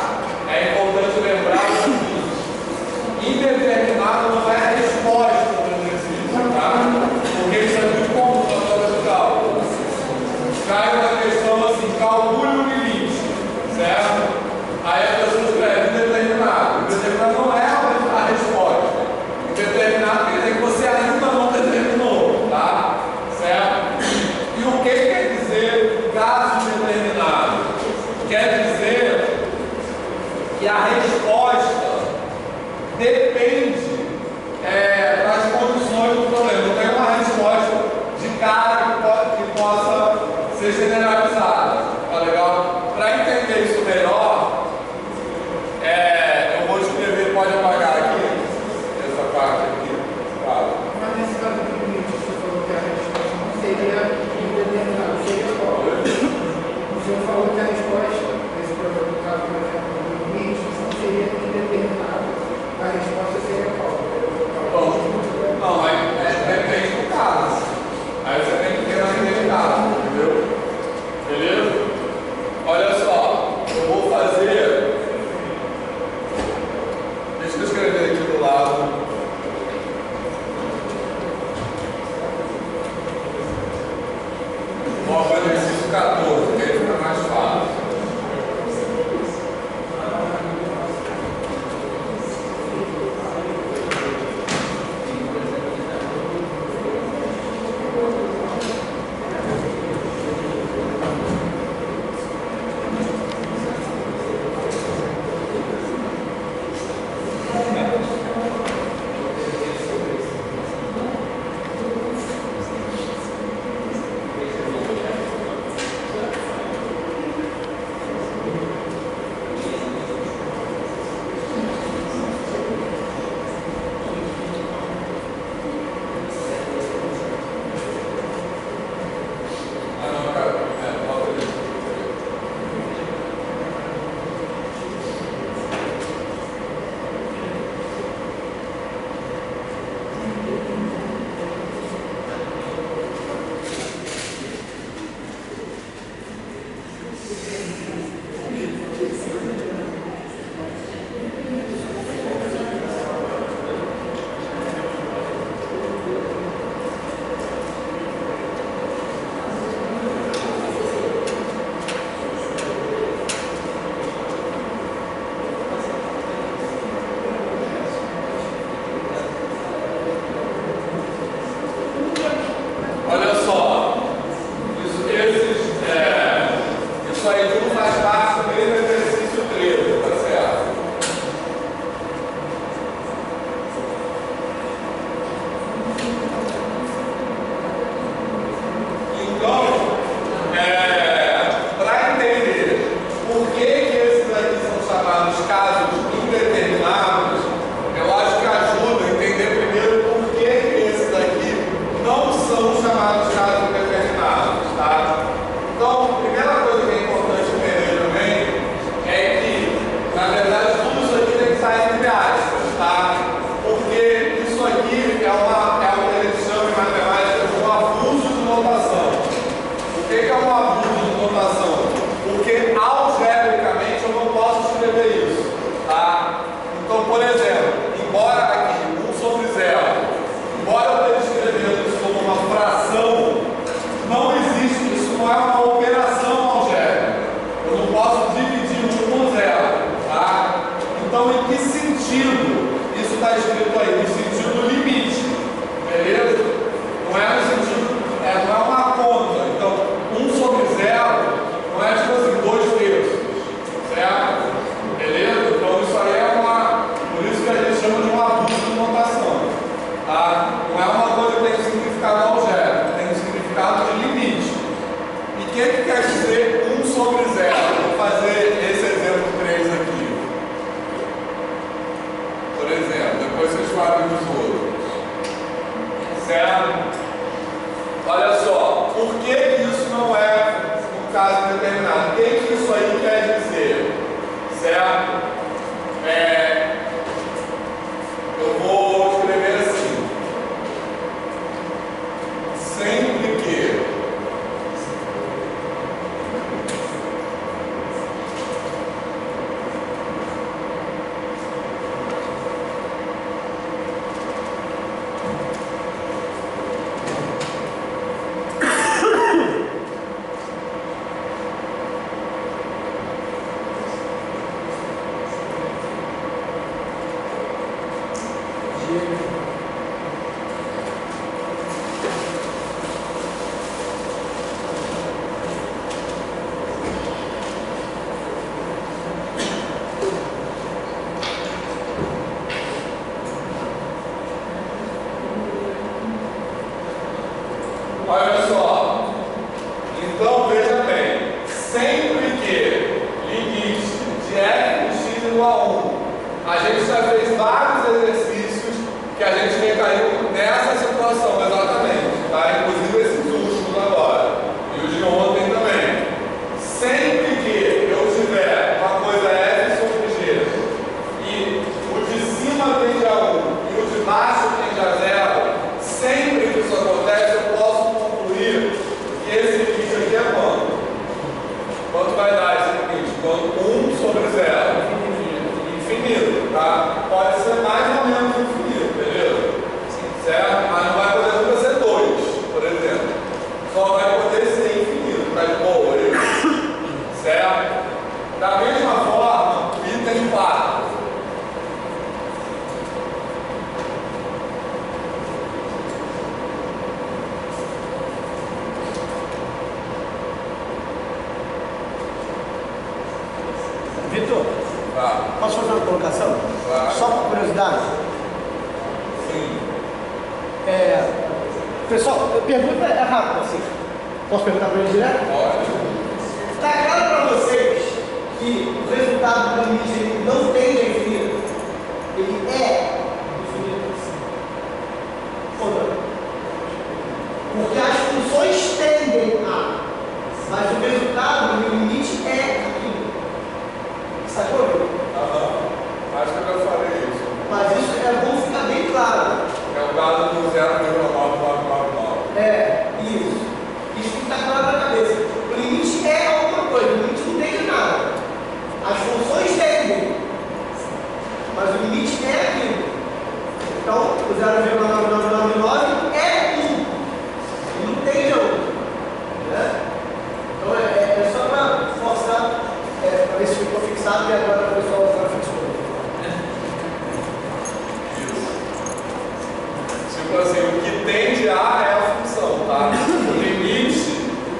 é importante lembrar o seguinte: indeterminado não é a resposta do exercício, tá? Porque isso é muito comum na prova de cálculo. Cai uma questão assim, calcule o limite, certo? Aí a pessoa escreve indeterminado. Indeterminado não é a resposta. Indeterminado quer dizer que você ainda não determinou, tá? Certo? E o que quer dizer caso indeterminado? Quer dizer que a resposta depende das condições do problema. Não tem uma resposta de cara que possa ser generalizada. Tá legal? Para entender isso melhor, eu vou escrever, pode apagar aqui essa parte aqui. abuso de notação? Porque algebricamente eu não posso escrever isso, tá? Então, por exemplo, embora aqui 1 sobre 0, embora eu esteja escrevendo isso como uma fração, não existe, isso não é uma operação algébrica. Eu não posso dividir 1 com 0, tá? Então, em que sentido isso está escrito aí? No sentido limite, beleza? Não é no sentido, não é uma conta. Então, 1 sobre 0 não é tipo assim, 2/3, certo? Beleza? Então, isso aí é por isso que a gente chama de um abuso de notação, tá? Não é uma coisa que tem um significado algébrico, tem um significado de limite. E o que quer dizer 1 sobre 0? Vou fazer esse exemplo 3 aqui. Por exemplo, depois vocês fazem os outros. Certo? Olha só, por que isso não é um caso determinado? O que isso aí quer dizer? Certo? Eu vou escrever assim. Sempre que olha só, então veja bem, sempre que limite de f de x igual a 1, a gente já fez vários exercícios que a gente recaiu nessa situação exatamente, tá? Inclusive esses últimos agora, e os de ontem também. Sempre que eu tiver uma coisa f sobre g e o de cima tende a 1 e o de baixo tende a 0, sempre que isso acontece, eu posso concluir que esse limite aqui é quanto? Quanto vai dar esse limite? Quanto 1 sobre 0? Infinito, tá? Pode ser mais ou menos infinito, beleza? Certo? Mas não vai poder nunca ser 2, por exemplo. Só vai poder ser infinito, tá de boa isso? Certo? Da mesma forma, item 4.
Vitor, posso fazer uma colocação?
Claro.
Só por curiosidade.
Sim.
Pessoal, a pergunta é rápida, assim. Posso perguntar para ele direto?
Pode.
Está claro para vocês que o resultado do limite ele não tende a infinito? Ele é infinito? Ou não? Porque as funções tendem a, mas o resultado do limite é aquilo. Sacou?
Acho que eu já falei isso.
Mas isso é bom ficar bem claro.
É o caso do 0,9999.
Isso. Isso tem que estar claro na cabeça. O limite é alguma coisa, o limite não tem nada. As funções tendem, mas o limite é aquilo. Então, o 0,9999 é 1. E não tem outro. Né? Então, é só para forçar, para ver se ficou fixado e agora o pessoal já fixou.
Tipo assim, o que tende a é a função, tá? O limite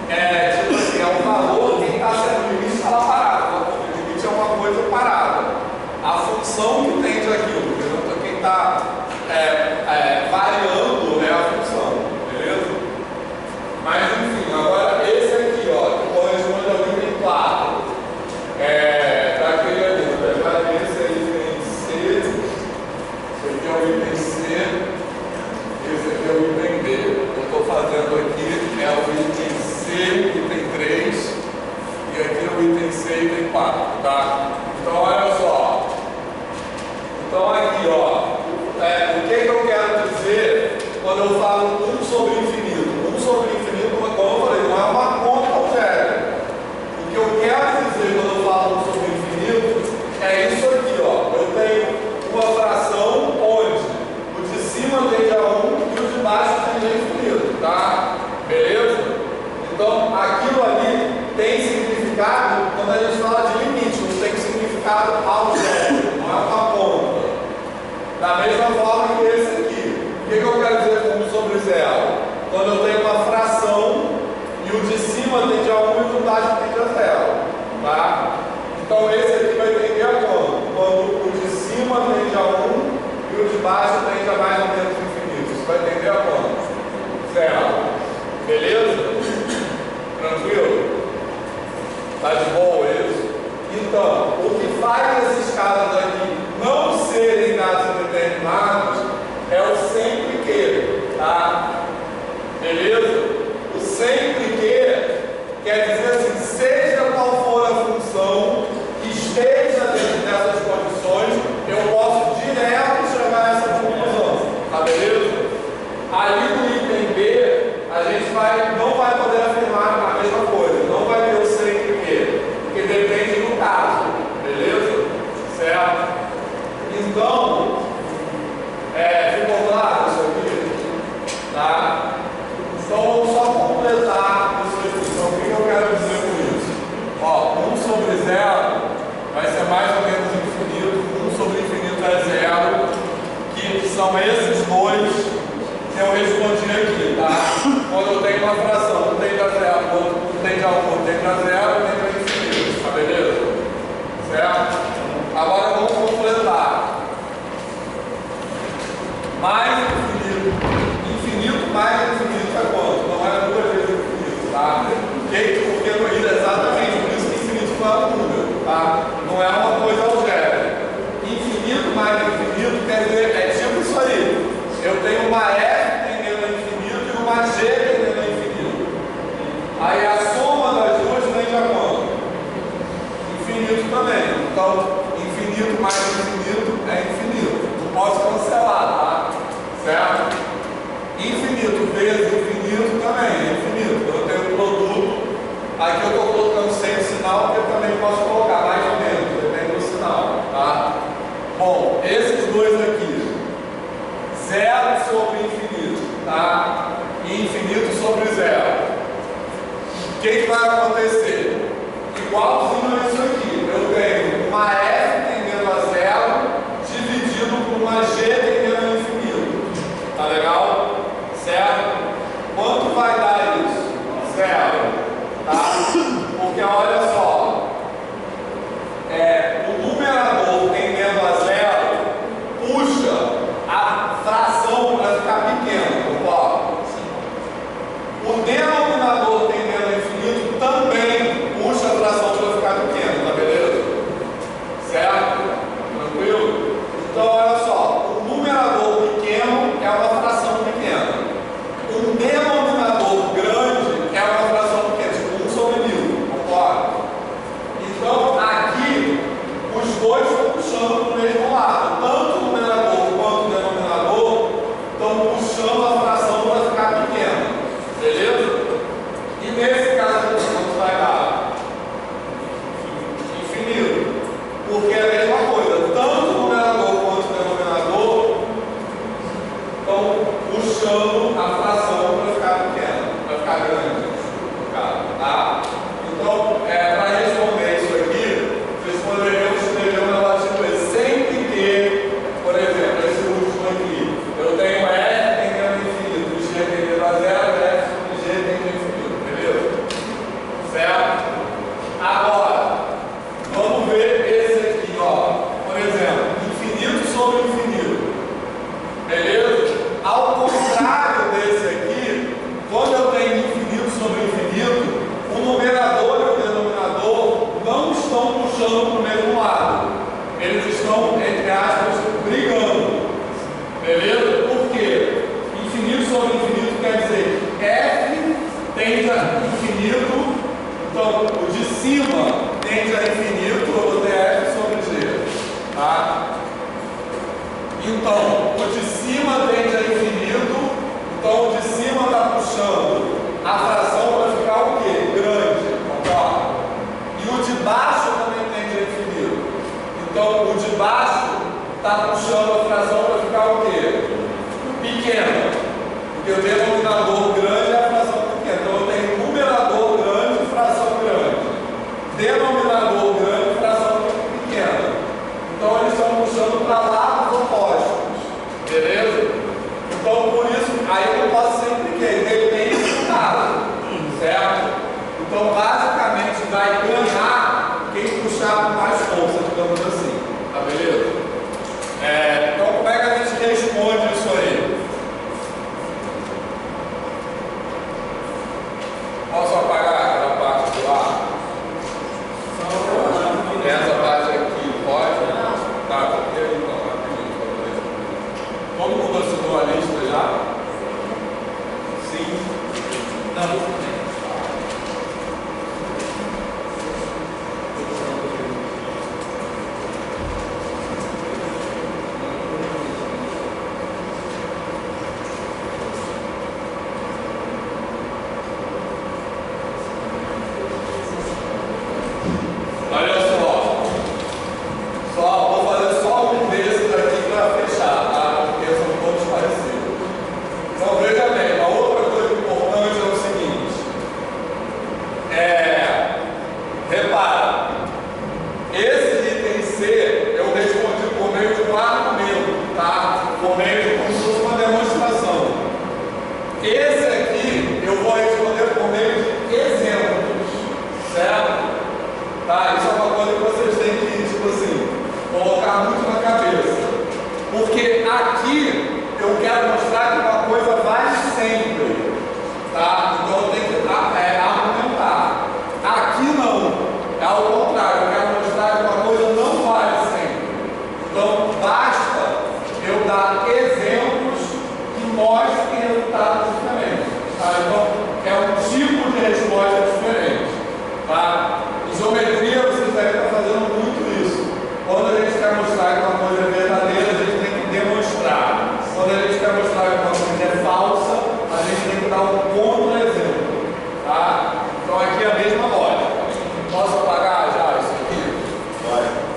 é, tipo assim, é um valor, quem está sendo o limite está lá parado. O limite é uma coisa parada. A função que tende aquilo, entendeu? Quem está variando é a função, beleza? Mas enfim, agora esse aqui, ó, que corresponde ao item 4. Tá aquele ali, na verdade esse é item C, esse aqui é o item C. Esse aqui é o item B. Eu estou fazendo aqui é o item C, item 3, e aqui é o item C, item 4, tá? Então, olha só. Então, aqui, ó, o que eu quero dizer quando eu falo 1 sobre infinito? 1 sobre infinito, como eu falei, não é uma conta algébrica. zero. Beleza? Tranquilo? Tá de boa isso? Então, o que faz esses casos aqui não serem dados determinados é o sempre que, tá? Beleza? O sempre que quer dizer assim, seja qual for a função que esteja dentro dessas condições, eu posso direto chegar a essa conclusão. Tá beleza? Ali no item B, a gente não vai poder afirmar a mesma coisa, não vai ter o sempre que, porque depende do caso. Beleza? Certo? Então, ficou claro isso aqui? Tá? Então, vamos só completar a sua expressão. O que eu quero dizer com isso? Ó, 1 sobre 0 vai ser mais ou menos infinito. 1 sobre infinito é 0, que são esses dois que eu respondi aqui, tá? Quando eu tenho uma fração, um tende a 0, outro tende a 1, tende a 0, tende a infinito. Tá beleza? Certo? Agora vamos completar. Mais infinito. Infinito mais infinito é quanto? Não é 2 vezes infinito, tá? Porque no I é exatamente por isso que infinito foi a número, tá? Não é uma coisa algébrica. Infinito mais infinito quer dizer, é tipo isso aí. Eu tenho uma F tendendo a infinito e uma G tendendo a infinito. Aí a soma das duas tende a quanto? Infinito também. Então, infinito mais infinito é infinito. Não posso cancelar, tá? Certo? Infinito vezes infinito também é infinito. Eu tenho um produto. Aqui eu estou colocando sem o sinal, porque eu também posso colocar mais ou menos, depende do sinal, tá? Bom, esses dois aqui, 0 sobre infinito, tá? E infinito sobre 0. O que vai acontecer? Igualzinho a isso aqui. Eu tenho uma F tendendo a 0 dividido por uma G tendendo a infinito. Tá legal? Certo? Quanto vai dar isso? 0. Tá? Porque olha só, o numerador tendendo a 0 puxa a fração para ficar pequena, concorda? O denominador tendendo a infinito também puxa a fração para ficar pequena, tá beleza? Certo? Tranquilo? Então olha só, o numerador pequeno é uma fração pequena. Um denominador grande é uma fração pequena, tipo 1 sobre 1000, concorda? Então aqui, os dois estão puxando para o mesmo lado. Tanto o numerador quanto o denominador estão puxando a fração para ficar pequena. Beleza? E nesse caso aqui, quanto vai dar? Infinito. Porque é a mesma coisa. Tanto o numerador quanto o denominador estão puxando a fração para ficar pequena, para ficar grande. Tá? Então, para responder isso aqui, vocês poderiam escrever um relativo sempre que, por exemplo, esse último aqui, eu tenho F tendendo a infinito, G tendendo a 0, F sobre G tendendo a infinito, beleza? Certo? Agora, vamos ver esse aqui, ó. Por exemplo, infinito sobre infinito. Beleza? Ao contrário desse aqui, quando eu tenho infinito sobre infinito, o numerador e o denominador não estão puxando para o mesmo lado. Eles estão, entre aspas, brigando. Beleza? Por quê? Infinito sobre infinito quer dizer F tende a infinito, então o de cima tende a infinito, eu vou ter F sobre G. Tá? Então, o de cima tende a infinito, então o de cima está puxando a fração para ficar o quê? Grande, concorda? E o de baixo também tende a infinito. Então, o de baixo está puxando a fração para ficar o quê? Pequena. Porque o denominador grande é a fração pequena. Então, eu tenho numerador grande e fração grande. Denominador grande e fração pequena. Então, eles estão puxando para lados opostos. Beleza? Então, por isso, aí eu não posso sempre que depende do caso. Certo? Então, basicamente, vai ganhar quem puxar com mais força, digamos assim. Tá beleza? Então, como é que a gente responde isso aí? vocês têm que, tipo assim, colocar muito na cabeça. Porque aqui eu quero mostrar que uma coisa vale sempre. Tá? Então eu tenho que argumentar. Aqui não. É ao contrário. Eu quero mostrar que uma coisa não vale sempre. Então basta eu dar exemplos que mostrem resultados diferentes. Tá? Então é um tipo de resposta diferente. Tá? Em geometria vocês devem estar fazendo muito isso. Quando a gente quer mostrar que uma coisa é verdadeira, a gente tem que demonstrar. Quando a gente quer mostrar que uma coisa é falsa, a gente tem que dar um contra-exemplo. Tá? Então aqui é a mesma lógica. Posso apagar já isso aqui? Vai.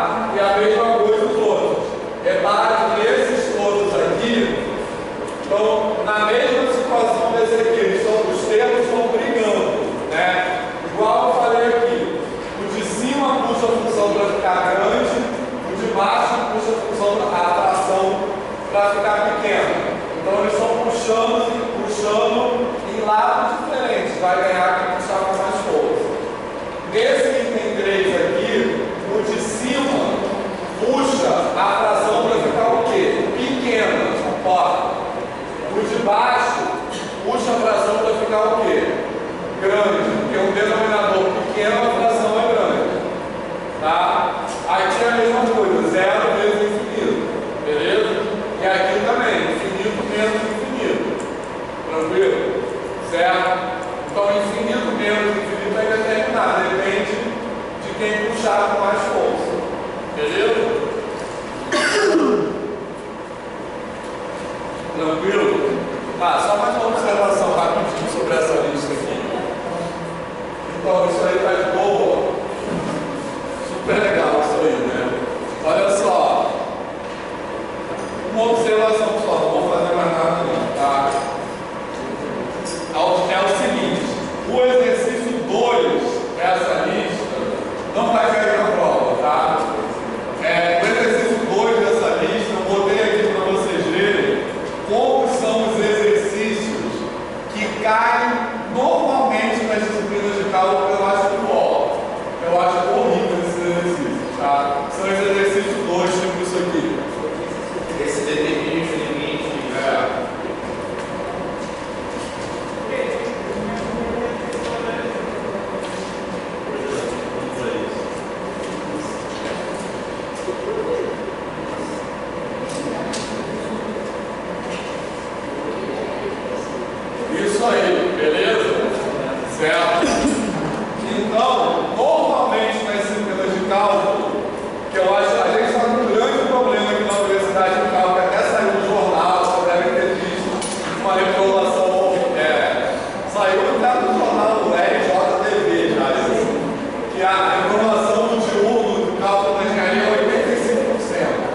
tá? E a mesma coisa os outros. Repare que esses todos aqui estão na mesma situação desse aqui. Os termos estão brigando, né? Igual eu falei aqui. O de cima puxa a função para ficar grande, o de baixo puxa a função a atração para ficar pequena. Então eles estão puxando em lados diferentes. Vai ganhar quem puxar com mais força. Nesse item 3 aqui, o de cima puxa a atração para ficar o quê? Pequena, ó. O de baixo puxa a fração para ficar o quê? Grande, porque um denominador pequeno, a fração é grande. Tá? Aqui é a mesma coisa, 0 vezes infinito. Beleza? E aqui também, infinito menos infinito. Tranquilo? Certo? Então, infinito menos infinito é determinado, depende de quem puxar com mais força. Beleza? Tranquilo? Tá, só mais uma observação rapidinho sobre essa lista aqui. Então, isso aí tá de boa. Super legal isso aí, né? Olha só. Uma observação só, não vou fazer mais nada não, tá? É o seguinte, o exercício 2 dessa lista não vai cair na prova, tá? O exercício 2 dessa lista, eu botei aqui para vocês verem como são os exercícios que caem normalmente nas disciplinas de cálculo. Eu acho pior. Eu acho horrível esses exercícios, tá? São os exercícios 2, tipo isso aqui.
Esse determina o limite.
Isso aí, beleza? Certo? Então, normalmente nas disciplinas de cálculo, que eu acho, a gente está com um grande problema aqui na Universidade de Cálculo, que até saiu no jornal, vocês devem ter visto uma reprovação, saiu até no jornal do RJTV, já, que a reprovação do diurno do cálculo da engenharia é 85%.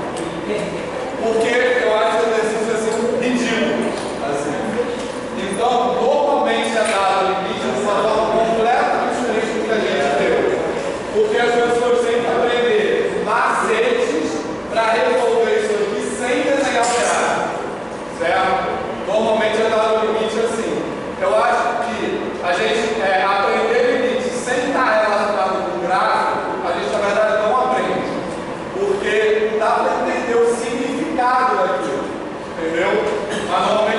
Porque eu acho esse exercício assim, ridículo. Assim. Então, normalmente é dado limite de uma forma completamente diferente do que a gente deu. Porque as pessoas têm que aprender macetes para resolver isso aqui sem desenhar o gráfico. Certo? Normalmente é dado limite assim. Eu acho que a gente aprender limite sem estar relacionado com o gráfico, a gente na verdade não aprende. Porque não dá para entender o significado daquilo. Entendeu? Mas normalmente